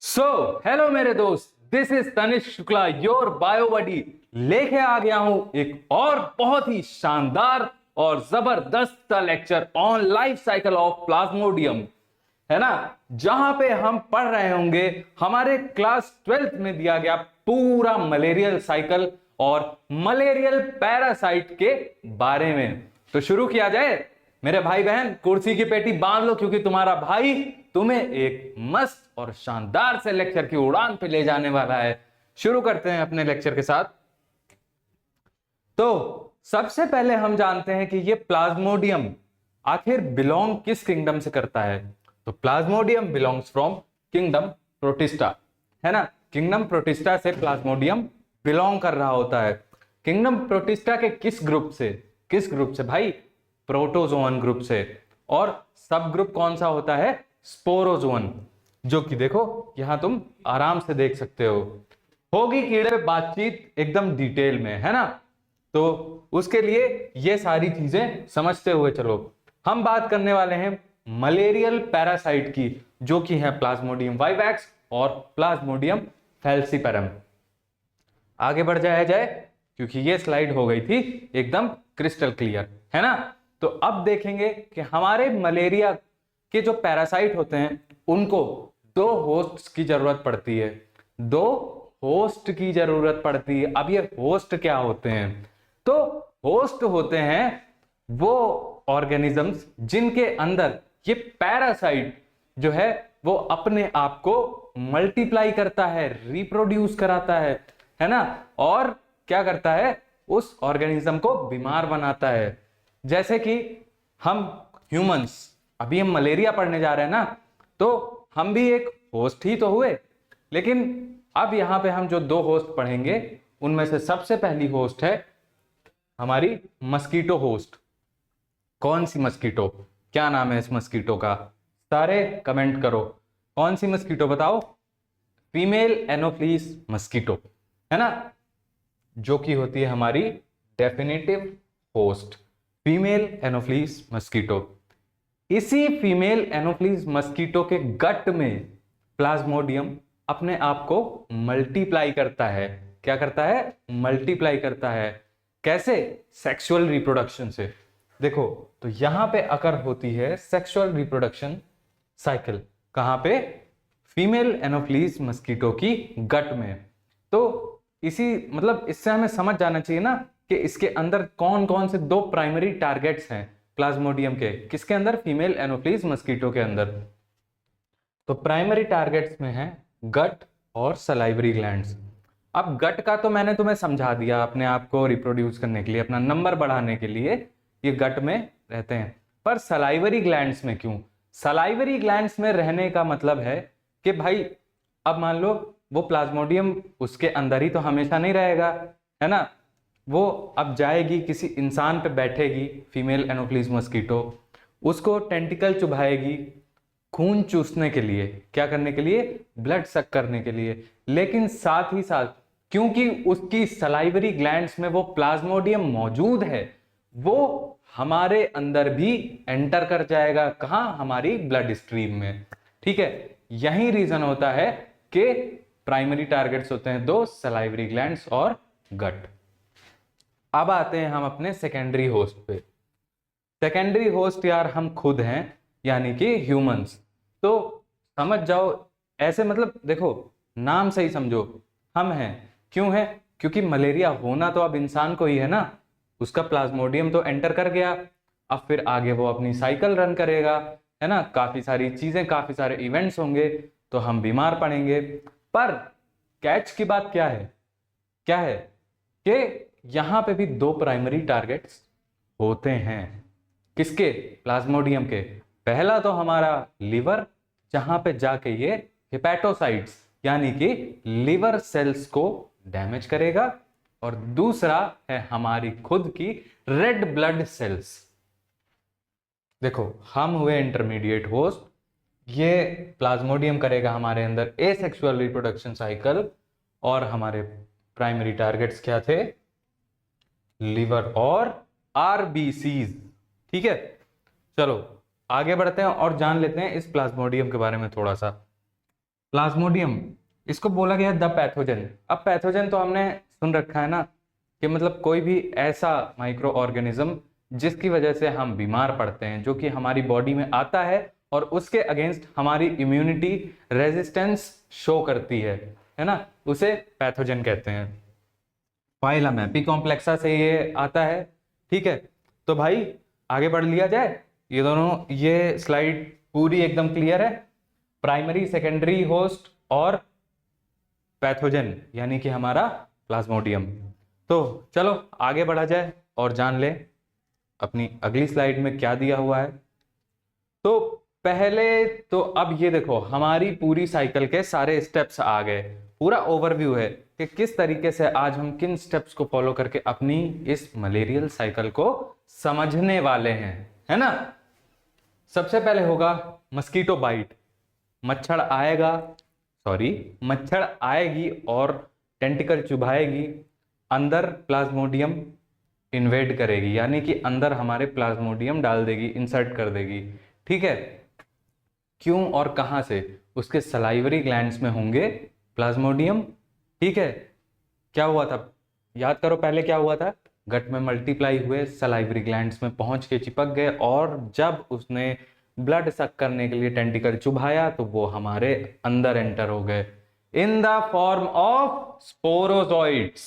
सो hello मेरे दोस्त, this is Tanishk Shukla, your bio buddy. लेके आ गया हूं एक और बहुत ही शानदार और जबरदस्त lecture on life cycle of Plasmodium, है ना। जहां पे हम पढ़ रहे होंगे हमारे क्लास 12th में दिया गया पूरा मलेरियल साइकिल और मलेरियल पैरासाइट के बारे में। तो शुरू किया जाए मेरे भाई बहन, कुर्सी की पेटी बांध लो क्योंकि तुम्हारा भाई तुम्हें एक मस्त और शानदार से लेक्चर की उड़ान पे ले जाने वाला है। शुरू करते हैं अपने लेक्चर के साथ। तो सबसे पहले हम जानते हैं कि ये प्लाज्मोडियम आखिर बिलोंग किस किंगडम से करता है। तो Plasmodium belongs from kingdom protista, है ना। किंगडम प्रोटिस्टा से प्लाज्मोडियम बिलोंग कर रहा होता है। किंगडम प्रोटिस्टा के किस ग्रुप से भाई? प्रोटोजोअन ग्रुप से। और सब ग्रुप कौन सा होता है? स्पोरोजोअन, जो कि देखो यहां तुम आराम से देख सकते हो। होगी कीड़े पे बातचीत एकदम डिटेल में, है ना। तो उसके लिए ये सारी चीजें समझते हुए चलो, हम बात करने वाले हैं मलेरियल पैरासाइट की, जो कि है प्लाज्मोडियम वाइवैक्स और प्लाज्मोडियम फैल्सीपेरम। आगे बढ़ जाए क्योंकि ये स्लाइड हो गई थी एकदम क्रिस्टल क्लियर, है ना। तो अब देखेंगे कि हमारे मलेरिया के जो पैरासाइट होते हैं उनको दो होस्ट की जरूरत पड़ती है। दो होस्ट की जरूरत पड़ती है। अब ये होस्ट क्या होते हैं? तो होस्ट होते हैं वो ऑर्गेनिजम्स जिनके अंदर ये पैरासाइट जो है वो अपने आप को मल्टीप्लाई करता है, रिप्रोड्यूस कराता है ना। और क्या करता है? उस ऑर्गेनिज्म को बीमार बनाता है। जैसे कि हम ह्यूमंस, अभी हम मलेरिया पढ़ने जा रहे हैं ना, तो हम भी एक होस्ट ही तो हुए। लेकिन अब यहां पे हम जो दो होस्ट पढ़ेंगे उनमें से सबसे पहली होस्ट है हमारी मस्कीटो होस्ट। कौन सी मस्कीटो? क्या नाम है इस मस्कीटो का? सारे कमेंट करो, कौन सी मस्कीटो बताओ? फीमेल एनोफ्लीस मस्कीटो, है ना, जो कि होती है हमारी डेफिनेटिव होस्ट, फीमेल एनोफ्लीस मस्कीटो। इसी फीमेल एनोफ्लीस मस्कीटो के गट में प्लाज्मोडियम अपने आप को मल्टीप्लाई करता है। क्या करता है? मल्टीप्लाई करता है। कैसे? सेक्सुअल रिप्रोडक्शन से। देखो, तो यहां पे अकर होती है सेक्सुअल रिप्रोडक्शन साइकिल। कहां पे? फीमेल एनोफ्लीस मस्कीटो की गट में। तो इसी मतलब इससे हमें समझ जाना चाहिए ना कि इसके अंदर कौन कौन से दो प्राइमरी टारगेट्स हैं प्लाज्मोडियम के। किसके अंदर? फीमेल एनोफ्लीस मस्कीटो के अंदर। तो प्राइमरी टारगेट्स में है गट और सलाइवरी ग्लैंड्स। अब गट का तो मैंने तुम्हें समझा दिया, अपने आप को रिप्रोड्यूस करने के लिए, अपना नंबर बढ़ाने के लिए ये गट में रहते हैं। पर सलाइवरी ग्लैंड्स में क्यों? सलाइवरी ग्लैंड्स में रहने का मतलब है कि भाई अब मान लो वो प्लाज्मोडियम उसके अंदर ही तो हमेशा नहीं रहेगा, है ना। वो अब जाएगी किसी इंसान पे बैठेगी, फीमेल एनोफ्लीस मस्कीटो, उसको टेंटिकल चुभाएगी खून चूसने के लिए। क्या करने के लिए? ब्लड सक करने के लिए। लेकिन साथ ही साथ क्योंकि उसकी सलाइवरी ग्लैंड्स में वो प्लाज्मोडियम मौजूद है, वो हमारे अंदर भी एंटर कर जाएगा। कहां? हमारी ब्लड स्ट्रीम में। ठीक है, यही रीजन होता है कि प्राइमरी टारगेट्स होते हैं दो, सलाइवरी ग्लैंड्स और गट। अब आते हैं हम अपने सेकेंडरी होस्ट पे। सेकेंडरी होस्ट यार हम खुद हैं, यानी कि ह्यूमंस। तो समझ जाओ ऐसे, मतलब देखो नाम से ही समझो, हम हैं। क्यों है? क्योंकि मलेरिया होना तो अब इंसान को ही है ना। उसका प्लाज्मोडियम तो एंटर कर गया, अब फिर आगे वो अपनी साइकिल रन करेगा, है ना। काफी सारी चीजें, काफी सारे इवेंट्स होंगे तो हम बीमार पड़ेंगे। पर कैच की बात क्या है? क्या है कि यहां पे भी दो प्राइमरी टारगेट्स होते हैं। किसके? प्लाज्मोडियम के। पहला तो हमारा लिवर, जहां पे जाके ये हेपेटोसाइट्स यानी कि लिवर सेल्स को डैमेज करेगा, और दूसरा है हमारी खुद की रेड ब्लड सेल्स। देखो, हम हुए इंटरमीडिएट होस्ट, ये प्लाज्मोडियम करेगा हमारे अंदर एसेक्सुअल रिप्रोडक्शन साइकिल, और हमारे प्राइमरी टारगेट्स क्या थे? लिवर और आरबीसीज। ठीक है, चलो आगे बढ़ते हैं और जान लेते हैं इस प्लाज्मोडियम के बारे में थोड़ा सा। प्लाज्मोडियम, इसको बोला गया द पैथोजन। अब पैथोजन तो हमने सुन रखा है ना कि मतलब कोई भी ऐसा माइक्रो ऑर्गेनिज्म जिसकी वजह से हम बीमार पड़ते हैं, जो कि हमारी बॉडी में आता है और उसके अगेंस्ट हमारी इम्यूनिटी रेजिस्टेंस शो करती है ना, उसे पैथोजन कहते हैं। फाइलम एपिकॉम्प्लेक्सा से ये आता है। ठीक है, तो भाई आगे बढ़ लिया जाए। ये दोनों, ये स्लाइड पूरी एकदम क्लियर है। प्राइमरी, सेकेंडरी होस्ट और पैथोजन यानी कि हमारा प्लाज्मोडियम। तो चलो आगे बढ़ा जाए और जान ले अपनी अगली स्लाइड में क्या दिया हुआ है। तो पहले तो अब ये देखो, हमारी पूरी साइकिल के सारे स्टेप्स आ गए, पूरा ओवरव्यू है कि किस तरीके से आज हम किन स्टेप्स को फॉलो करके अपनी इस मलेरियल साइकिल को समझने वाले हैं, है ना। सबसे पहले होगा मस्कीटो बाइट। मच्छर आएगा, मच्छर आएगी और टेंटिकल चुभाएगी, अंदर प्लाज्मोडियम इन्वेड करेगी, यानी कि अंदर हमारे प्लाज्मोडियम डाल देगी, इंसर्ट कर देगी। ठीक है, क्यों और कहां से? उसके सलाइवरी ग्लैंड्स में होंगे प्लाज्मोडियम। ठीक है, क्या हुआ था, याद करो पहले क्या हुआ था, गट में मल्टीप्लाई हुए, सलाइवरी ग्लैंड्स में पहुंच के चिपक गए, और जब उसने ब्लड सक करने के लिए टेंटिकल चुभाया तो वो हमारे अंदर एंटर हो गए in the form of sporozoites.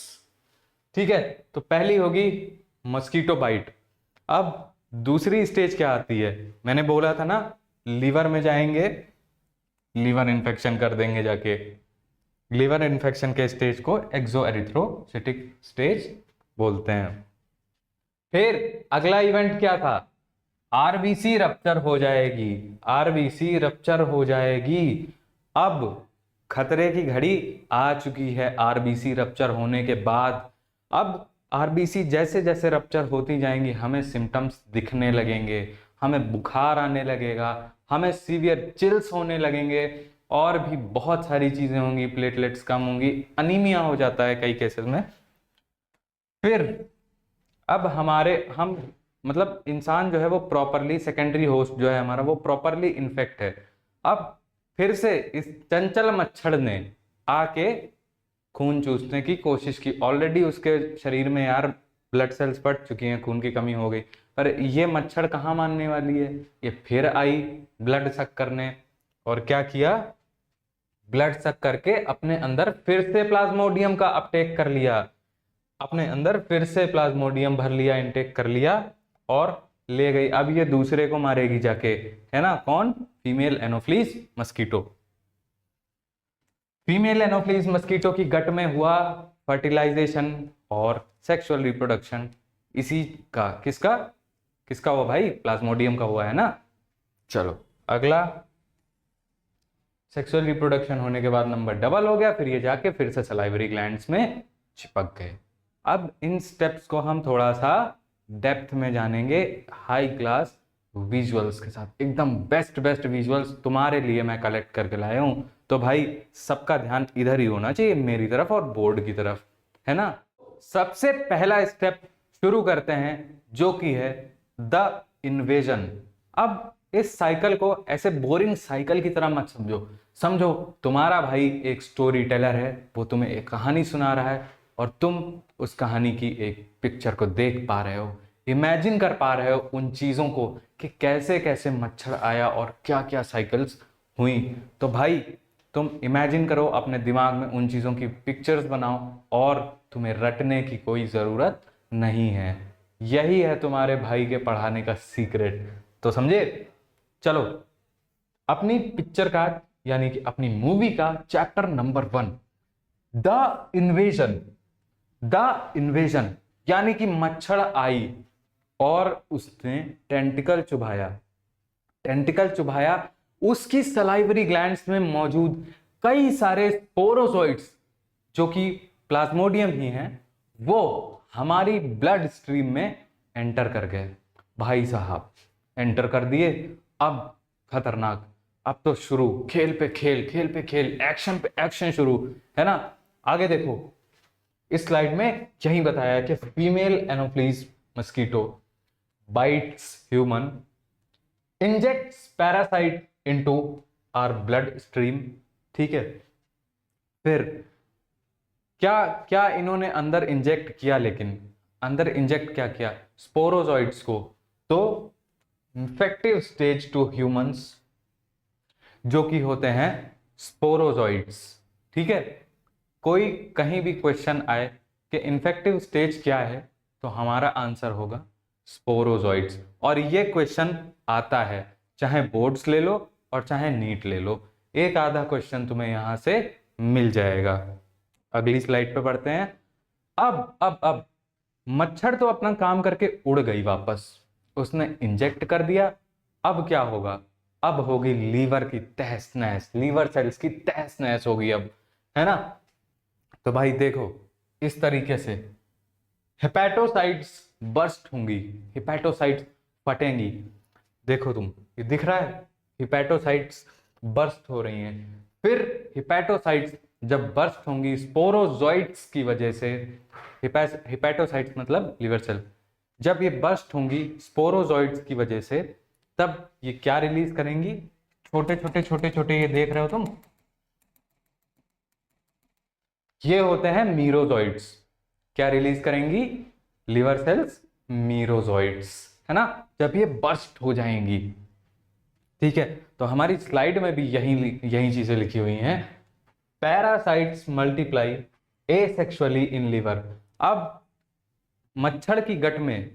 ठीक है, तो पहली होगी मस्कीटो बाइट। अब दूसरी स्टेज क्या आती है, मैंने बोला था ना लीवर में जाएंगे, लीवर इन्फेक्शन कर देंगे जाके। लीवर इन्फेक्शन के स्टेज को एक्सोएरिथ्रोसिटिक स्टेज बोलते हैं। फिर अगला इवेंट क्या था, आरबीसी रप्चर हो जाएगी, आरबीसी रप्चर हो जाएगी। अब खतरे की घड़ी आ चुकी है आरबीसी रप्चर होने के बाद। अब आरबीसी जैसे जैसे रप्चर होती जाएंगी हमें सिम्टम्स दिखने लगेंगे, हमें बुखार आने लगेगा, हमें सीवियर चिल्स होने लगेंगे, और भी बहुत सारी चीजें होंगी, प्लेटलेट्स कम होंगी, अनीमिया हो जाता है कई केसेस में। फिर अब हम मतलब इंसान जो है वो प्रॉपरली, सेकेंडरी होस्ट जो है हमारा वो प्रॉपरली इन्फेक्ट है। अब फिर से इस चंचल मच्छर ने आके खून चूसने की कोशिश की, ऑलरेडी उसके शरीर में यार ब्लड सेल्स बढ़ चुकी हैं, खून की कमी हो गई, पर ये मच्छर कहाँ मानने वाली है, ये फिर आई ब्लड सक करने, और क्या किया, ब्लड सक करके अपने अंदर फिर से प्लाज्मोडियम का अपटेक कर लिया, अपने अंदर फिर से प्लाज्मोडियम भर लिया, इनटेक कर लिया और ले गई। अब ये दूसरे को मारेगी जाके, है ना, कौन, female Anopheles mosquito. Female Anopheles mosquito की गट में हुआ फर्टिलाइजेशन और सेक्सुअल रिप्रोडक्शन, इसी का, किसका किसका हुआ भाई, प्लाज्मोडियम का हुआ, है ना। चलो अगला, सेक्सुअल रिप्रोडक्शन होने के बाद नंबर डबल हो गया, फिर ये जाके फिर से सलाइवरी ग्लैंड्स में चिपक गए। अब इन स्टेप्स को हम थोड़ा सा डेप्थ में जानेंगे हाई क्लास विजुअल्स के साथ, एकदम बेस्ट विजुअल्स तुम्हारे लिए मैं कलेक्ट करके लाया हूं। तो भाई सबका ध्यान इधर ही होना चाहिए, मेरी तरफ और बोर्ड की तरफ, है ना। सबसे पहला स्टेप शुरू करते हैं जो कि है द इन्वेजन। अब इस साइकिल को ऐसे बोरिंग साइकिल की तरह मत समझो तुम्हारा भाई एक स्टोरी टेलर है, वो तुम्हें एक कहानी सुना रहा है और तुम उस कहानी की एक पिक्चर को देख पा रहे हो, इमेजिन कर पा रहे हो उन चीजों को कि कैसे कैसे मच्छर आया और क्या क्या साइकिल्स हुई। तो भाई तुम इमेजिन करो अपने दिमाग में, उन चीजों की पिक्चर्स बनाओ और तुम्हें रटने की कोई जरूरत नहीं है। यही है तुम्हारे भाई के पढ़ाने का सीक्रेट, तो समझे। चलो अपनी पिक्चर का यानी कि अपनी मूवी का चैप्टर नंबर 1, द इन्वेजन यानी कि मच्छर आई और उसने टेंटिकल चुभाया, उसकी सलाइवरी ग्लैंड्स में मौजूद कई सारे स्पोरोजोइट्स जो कि प्लाज्मोडियम ही हैं, वो हमारी ब्लड स्ट्रीम में एंटर कर गए। भाई साहब एंटर कर दिए, अब खतरनाक, अब तो शुरू, खेल पे खेल, एक्शन पे एक्शन शुरू, है ना। आगे देखो इस स्लाइड में यही बताया कि female Anopheles mosquito bites human, injects parasite into our blood stream ठीक है, फिर क्या क्या इन्होंने अंदर इंजेक्ट किया, लेकिन अंदर इंजेक्ट क्या किया, स्पोरोजॉइट्स को। तो इन्फेक्टिव स्टेज टू ह्यूमंस जो कि होते हैं स्पोरोजॉइट्स। ठीक है, कोई कहीं भी क्वेश्चन आए कि इन्फेक्टिव स्टेज क्या है, तो हमारा आंसर होगा स्पोरोजॉइट्स। और ये क्वेश्चन आता है, चाहे बोर्ड्स ले लो और चाहे नीट ले लो, एक आधा क्वेश्चन तुम्हें यहां से मिल जाएगा। अगली स्लाइड पे बढ़ते हैं। अब मच्छर तो अपना काम करके उड़ गई वापस, उसने इंजेक्ट कर दिया। अब क्या होगा, अब होगी लीवर की तहस नहस, लीवर सेल्स की तहस नहस होगी अब, है ना। तो भाई देखो, इस तरीके से हेपेटोसाइट्स बर्स्ट होंगी, हेपेटोसाइट्स फटेंगी। देखो तुम, ये दिख रहा है, हेपेटोसाइट्स बर्स्ट हो रही हैं। फिर हेपेटोसाइट्स जब बर्स्ट होंगी स्पोरोजॉइट्स की वजह से, हेपेटोसाइट्स मतलब लिवर सेल, जब ये बर्स्ट होंगी स्पोरोजॉइट्स की वजह से, तब ये क्या रिलीज करेंगी, छोटे छोटे छोटे छोटे, ये देख रहे हो तुम, ये होते हैं मीरोजॉइट्स। क्या रिलीज करेंगी, लिवर सेल्स, मीरोजॉइट्स, है ना, जब ये बर्स्ट हो जाएंगी। ठीक है, तो हमारी स्लाइड में भी यही चीजें लिखी हुई हैं। Parasites multiply asexually in liver. अब मच्छर की गट में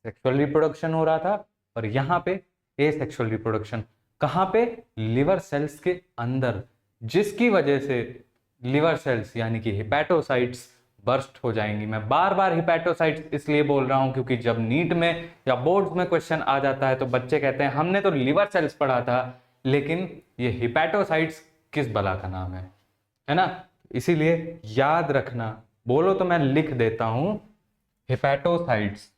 सेक्सुअल रिप्रोडक्शन हो रहा था, और यहां पे एसेक्सुअल रिप्रोडक्शन, कहां पे, लिवर सेल्स के अंदर, जिसकी वजह से लिवर सेल्स यानी कि हेपेटोसाइट्स बर्स्ट हो जाएंगी। मैं बार बार हेपेटोसाइट्स इसलिए बोल रहा हूं क्योंकि जब नीट में या बोर्ड्स में क्वेश्चन आ जाता है तो बच्चे कहते हैं हमने तो लिवर सेल्स पढ़ा था, लेकिन ये हेपेटोसाइट्स किस बला का नाम है ना। इसीलिए याद रखना, बोलो तो मैं लिख देता हूं, हेपेटोसाइट्स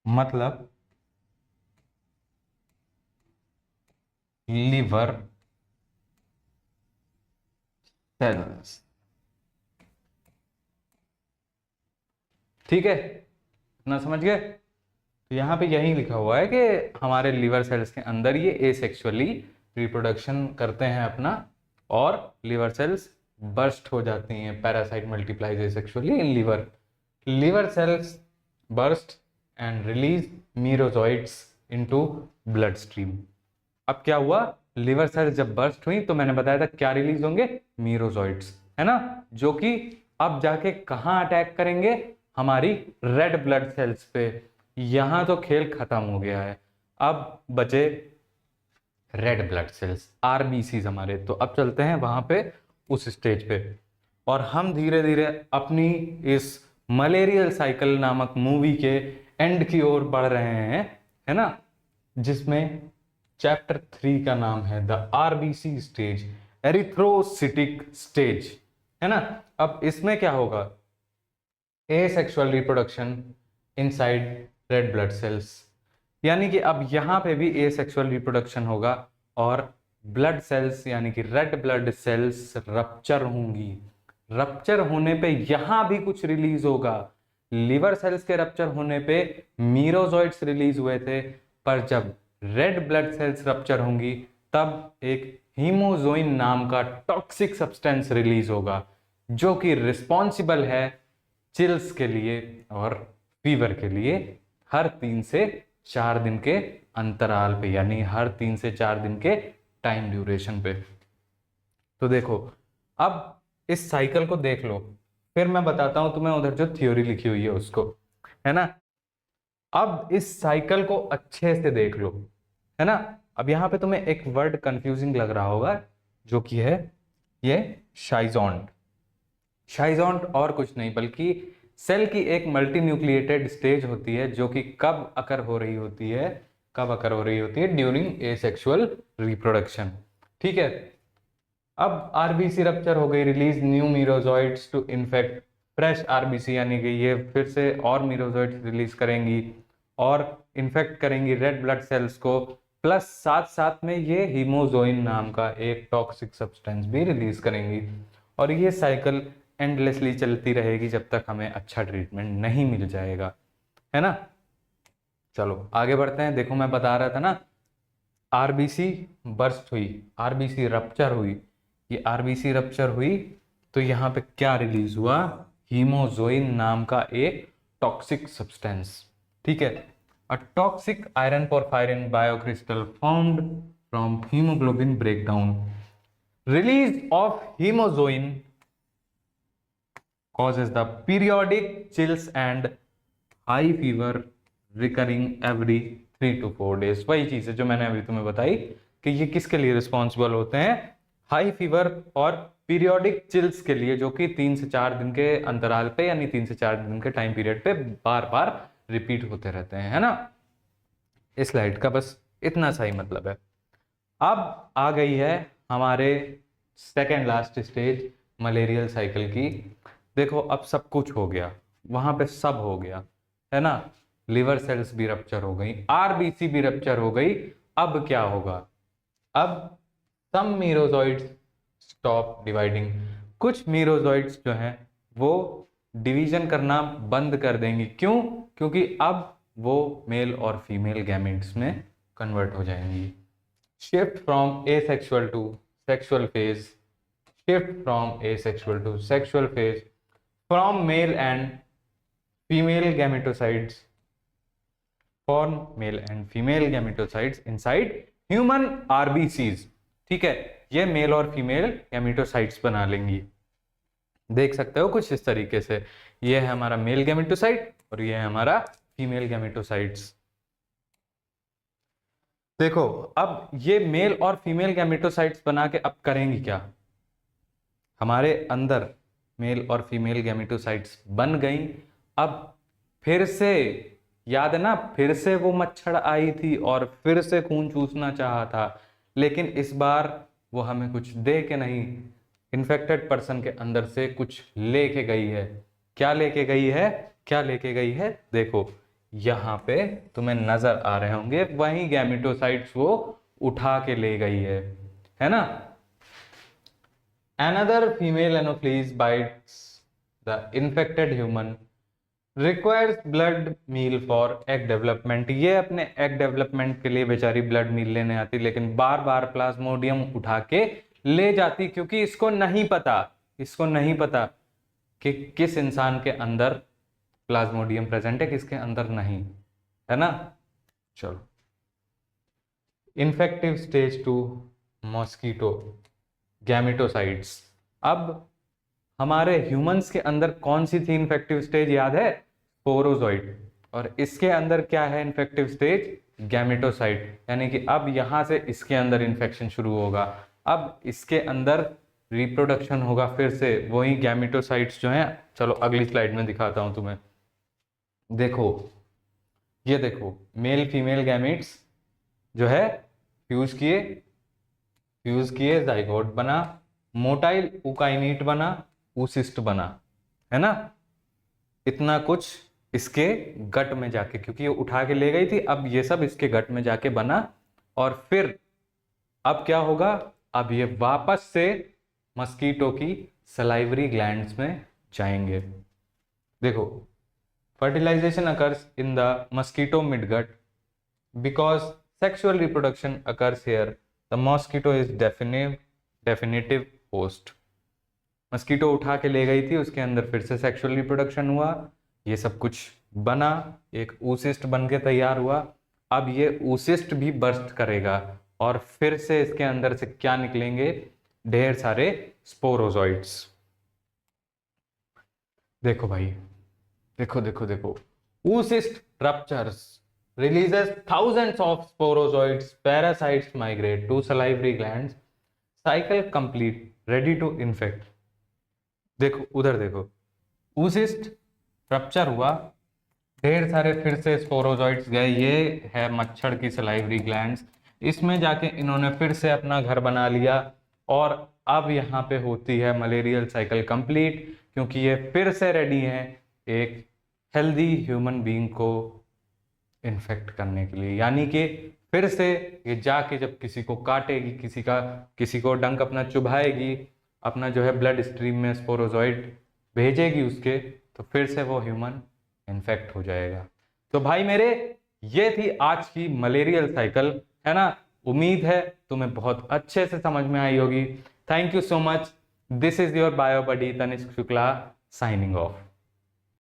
मतलब लिवर सेल्स। ठीक है, इतना समझ गए। तो यहाँ पे यही लिखा हुआ है कि हमारे लिवर सेल्स के अंदर ये एसेक्सुअली रिप्रोडक्शन करते हैं अपना, और लिवर सेल्स बर्स्ट हो जाती हैं। Parasite multiplies asexually in liver, liver cells burst and release merozoites into bloodstream. अब क्या हुआ, लिवर सेल्स जब बर्स्ट हुई तो मैंने बताया था क्या रिलीज होंगे, मीरोजॉइट्स, है ना, जो कि अब जाके कहां अटैक करेंगे, हमारी रेड ब्लड सेल्स पे। यहां तो खेल खत्म हो गया है, अब बचे रेड ब्लड सेल्स, आरबीसी हमारे। तो अब चलते हैं वहां पे, उस स्टेज पे, और हम धीरे धीरे अपनी इस मलेरियल साइकिल नामक मूवी के एंड की ओर बढ़ रहे हैं, है ना, जिसमें चैप्टर 3 का नाम है the RBC stage, erythrocytic stage, है ना। अब इसमें क्या होगा, asexual reproduction inside red blood cells, यानी कि अब यहां पे भी एसेक्सुअल रिप्रोडक्शन होगा, और ब्लड सेल्स यानी कि रेड ब्लड सेल्स रप्चर होंगी। रप्चर होने पे यहां भी कुछ रिलीज होगा। लिवर सेल्स के रप्चर होने पे मीरोजॉइट्स रिलीज हुए थे, पर जब रेड ब्लड सेल्स रप्चर होंगी तब एक हीमोजोइन नाम का टॉक्सिक सब्सटेंस रिलीज होगा, जो कि रिस्पॉन्सिबल है चिल्स के लिए और फीवर के लिए, हर 3 से 4 दिन के अंतराल पे, यानी हर 3 से 4 दिन के टाइम ड्यूरेशन पे। तो देखो, अब इस साइकिल को देख लो, फिर मैं बताता हूं तुम्हें उधर जो थ्योरी लिखी हुई है उसको, है ना। अब इस साइकिल को अच्छे से देख लो, है ना। अब यहां पे तुम्हें एक वर्ड कंफ्यूजिंग लग रहा होगा, जो कि है ये शाइजोन्ट। शाइजोन्ट और कुछ नहीं बल्कि सेल की एक मल्टी न्यूक्लिएटेड स्टेज होती है, जो कि कब अकर हो रही होती है, कब अकर हो रही होती है, ड्यूरिंग एसेक्सुअल रिप्रोडक्शन। ठीक है, अब आरबीसी रप्चर हो गई, release new merozoites to infect fresh RBC, यानी कि ये फिर से और मीरोजॉइट्स रिलीज करेंगी और इन्फेक्ट करेंगी रेड ब्लड सेल्स को, प्लस साथ साथ में ये हीमोजोइन नाम का एक टॉक्सिक सब्सटेंस भी रिलीज करेंगी। और ये साइकिल एंडलेसली चलती रहेगी जब तक हमें अच्छा ट्रीटमेंट नहीं मिल जाएगा, है ना। चलो आगे बढ़ते हैं। देखो मैं बता रहा था ना, आरबीसी बर्स्ट हुई, आरबीसी रप्चर हुई। ये आरबीसी रप्चर हुई तो यहाँ पे क्या रिलीज हुआ, हीमोजोइन नाम का एक टॉक्सिक सब्सटेंस, ठीक है। A toxic iron porphyrin biocrystal formed from haemoglobin breakdown, release of haemozoin causes the periodic chills and high fever recurring every 3 to 4 days। वही चीज है जो मैंने अभी तुम्हें बताई कि ये किसके लिए रिस्पॉन्सिबल होते हैं, हाई फीवर और पीरियोडिक चिल्स के लिए, जो कि 3 से 4 दिन के अंतराल पे यानी 3 से 4 दिन के टाइम पीरियड पे बार बार रिपीट होते रहते हैं, है ना। इस स्लाइड का बस इतना सा ही मतलब है। अब आ गई है हमारे second last stage malarial cycle की। देखो अब सब कुछ हो गया, वहां पे सब हो गया, है ना। लिवर सेल्स भी रप्चर हो गई, आरबीसी भी रप्चर हो गई। अब क्या होगा, अब सम मीरोजॉइड्स स्टॉप डिवाइडिंग, कुछ मीरोजॉइड्स जो हैं वो डिवीजन करना बंद कर देंगी। क्यों, क्योंकि अब वो मेल और फीमेल गैमेट्स में कन्वर्ट हो जाएंगी। Shift from asexual to sexual phase, shift from asexual to sexual phase, from male and female gametocytes, form male and female gametocytes inside human RBCs, ठीक है। ये मेल और फीमेल गैमेटोसाइट्स बना लेंगी। देख सकते हो कुछ इस तरीके से, ये है हमारा मेल गैमेटोसाइट और ये है हमारा फीमेल गैमेटोसाइट्स। देखो अब ये मेल और फीमेल गैमेटोसाइट्स बना के अब करेंगी क्या, हमारे अंदर मेल और फीमेल गैमेटोसाइट्स बन गई। अब फिर से याद है ना, फिर से वो मच्छर आई थी और फिर से खून चूसना चाहा था, लेकिन इस बार वो हमें कुछ दे के नहीं, इन्फेक्टेड पर्सन के अंदर से कुछ लेके गई है। क्या लेके गई है, क्या लेके गई है, देखो यहाँ पे तुम्हें नजर आ रहे होंगे, वही गैमेटोसाइट्स वो उठा के ले गई है ना। Another female anopheles bites the infected human, requires blood meal for egg development। ये अपने egg development के लिए बेचारी blood meal लेने आती, लेकिन बार बार प्लाज्मोडियम उठा के ले जाती, क्योंकि इसको नहीं पता कि किस इंसान के अंदर प्लाज्मोडियम प्रेजेंट है, किसके अंदर नहीं, है ना। चलो इन्फेक्टिव स्टेज 2 मॉस्किटो गैमेटोसाइट्स। अब हमारे ह्यूमंस के अंदर कौन सी थी इन्फेक्टिव स्टेज, याद है, स्पोरोजॉइड, और इसके अंदर क्या है इन्फेक्टिव स्टेज, गैमेटोसाइट। यानी कि अब यहां से इसके अंदर इन्फेक्शन शुरू होगा, अब इसके अंदर रिप्रोडक्शन होगा फिर से, वही गैमेटोसाइट्स जो हैं। चलो अगली स्लाइड में दिखाता हूं तुम्हें। देखो ये देखो मेल फीमेल गैमेट्स जो है फ्यूज किए जाइगोट बना, मोटाइल उकाइनीट बना, ऊसिस्ट बना, है ना। इतना कुछ इसके गट में जाके, क्योंकि ये उठा के ले गई थी, अब ये सब इसके गट में जाके बना। और फिर अब क्या होगा, अब ये वापस से मस्कीटो की सलाइवरी ग्लैंड्स में जाएंगे। देखो fertilization occurs in the mosquito midgut because sexual reproduction occurs here, the mosquito is definitive host. Mosquito उठा के ले गई थी, उसके अंदर फिर से सेक्सुअल रिप्रोडक्शन हुआ, ये सब कुछ बना, एक oocyst बन के तैयार हुआ। अब ये oocyst भी बर्स्ट करेगा और फिर से इसके अंदर से क्या निकलेंगे, ढेर सारे स्पोरोजॉइड्स। देखो भाई, देखो oocyst ruptures releases thousands of sporozoids, parasites migrate to salivary glands, cycle complete, ready to infect। देखो उधर देखो, oocyst रप्चर हुआ, ढेर सारे फिर से स्पोरोजॉइड्स गए, ये है मच्छर की सलाइवरी ग्लैंड्स, इसमें जाके इन्होंने फिर से अपना घर बना लिया। और अब यहाँ पे होती है मलेरियल साइकिल कंप्लीट, क्योंकि ये फिर से रेडी है एक हेल्दी ह्यूमन बीइंग को इन्फेक्ट करने के लिए। यानी कि फिर से ये जाके जब किसी को काटेगी, किसी को डंक अपना चुभाएगी, अपना जो है ब्लड स्ट्रीम में स्पोरोजॉइड भेजेगी उसके, तो फिर से वो ह्यूमन इन्फेक्ट हो जाएगा। तो भाई मेरे, ये थी आज की मलेरियल साइकिल, है ना। उम्मीद है तुम्हें बहुत अच्छे से समझ में आई होगी। Thank you so much. This is your bio buddy Tanishq Shukla signing of.